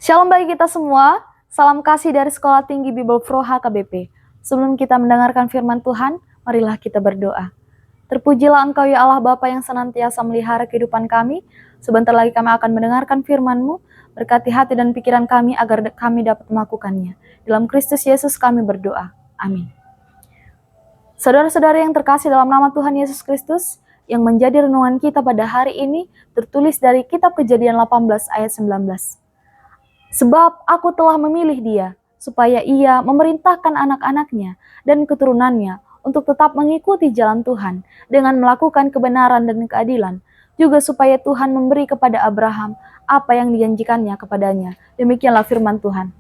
Shalom bagi kita semua, salam kasih dari Sekolah Tinggi Bible Pro HKBP. Sebelum kita mendengarkan firman Tuhan, marilah kita berdoa. Terpujilah Engkau ya Allah Bapa yang senantiasa melihara kehidupan kami. Sebentar lagi kami akan mendengarkan firman-Mu. Berkati hati dan pikiran kami agar kami dapat melakukannya. Dalam Kristus Yesus kami berdoa. Amin. Saudara-saudara yang terkasih dalam nama Tuhan Yesus Kristus, yang menjadi renungan kita pada hari ini tertulis dari kitab Kejadian 18 ayat 19. Sebab aku telah memilih dia, supaya ia memerintahkan anak-anaknya dan keturunannya untuk tetap mengikuti jalan Tuhan dengan melakukan kebenaran dan keadilan, juga supaya Tuhan memberi kepada Abraham apa yang dijanjikannya kepadanya. Demikianlah firman Tuhan.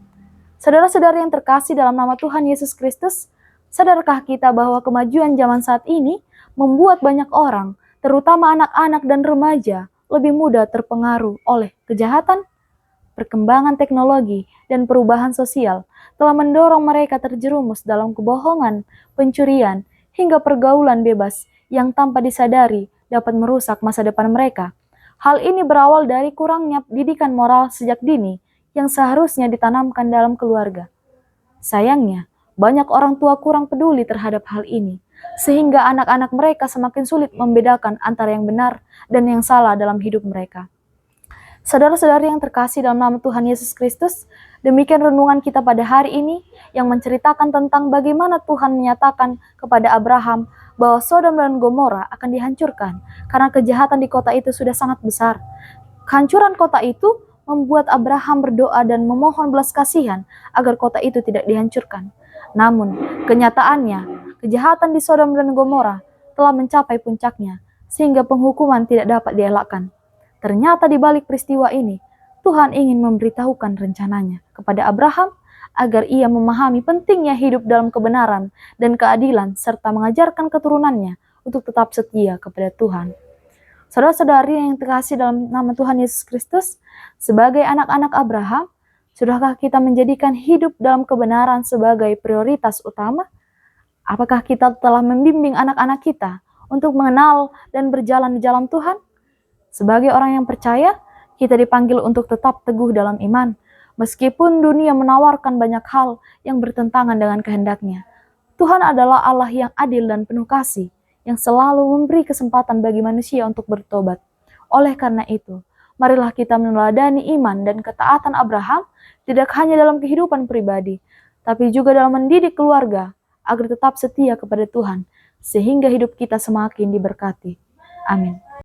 Saudara-saudara yang terkasih dalam nama Tuhan Yesus Kristus, sadarkah kita bahwa kemajuan zaman saat ini membuat banyak orang, terutama anak-anak dan remaja, lebih mudah terpengaruh oleh kejahatan? Perkembangan teknologi dan perubahan sosial telah mendorong mereka terjerumus dalam kebohongan, pencurian, hingga pergaulan bebas yang tanpa disadari dapat merusak masa depan mereka. Hal ini berawal dari kurangnya didikan moral sejak dini yang seharusnya ditanamkan dalam keluarga. Sayangnya, banyak orang tua kurang peduli terhadap hal ini, sehingga anak-anak mereka semakin sulit membedakan antara yang benar dan yang salah dalam hidup mereka. Saudara-saudari yang terkasih dalam nama Tuhan Yesus Kristus, demikian renungan kita pada hari ini yang menceritakan tentang bagaimana Tuhan menyatakan kepada Abraham bahwa Sodom dan Gomora akan dihancurkan karena kejahatan di kota itu sudah sangat besar. Kehancuran kota itu membuat Abraham berdoa dan memohon belas kasihan agar kota itu tidak dihancurkan. Namun, kenyataannya, kejahatan di Sodom dan Gomora telah mencapai puncaknya sehingga penghukuman tidak dapat dielakkan. Ternyata di balik peristiwa ini, Tuhan ingin memberitahukan rencananya kepada Abraham agar ia memahami pentingnya hidup dalam kebenaran dan keadilan serta mengajarkan keturunannya untuk tetap setia kepada Tuhan. Saudara-saudari yang terkasih dalam nama Tuhan Yesus Kristus, sebagai anak-anak Abraham, sudahkah kita menjadikan hidup dalam kebenaran sebagai prioritas utama? Apakah kita telah membimbing anak-anak kita untuk mengenal dan berjalan di jalan Tuhan? Sebagai orang yang percaya, kita dipanggil untuk tetap teguh dalam iman, meskipun dunia menawarkan banyak hal yang bertentangan dengan kehendaknya. Tuhan adalah Allah yang adil dan penuh kasih, yang selalu memberi kesempatan bagi manusia untuk bertobat. Oleh karena itu, marilah kita meneladani iman dan ketaatan Abraham, tidak hanya dalam kehidupan pribadi, tapi juga dalam mendidik keluarga, agar tetap setia kepada Tuhan, sehingga hidup kita semakin diberkati. Amin.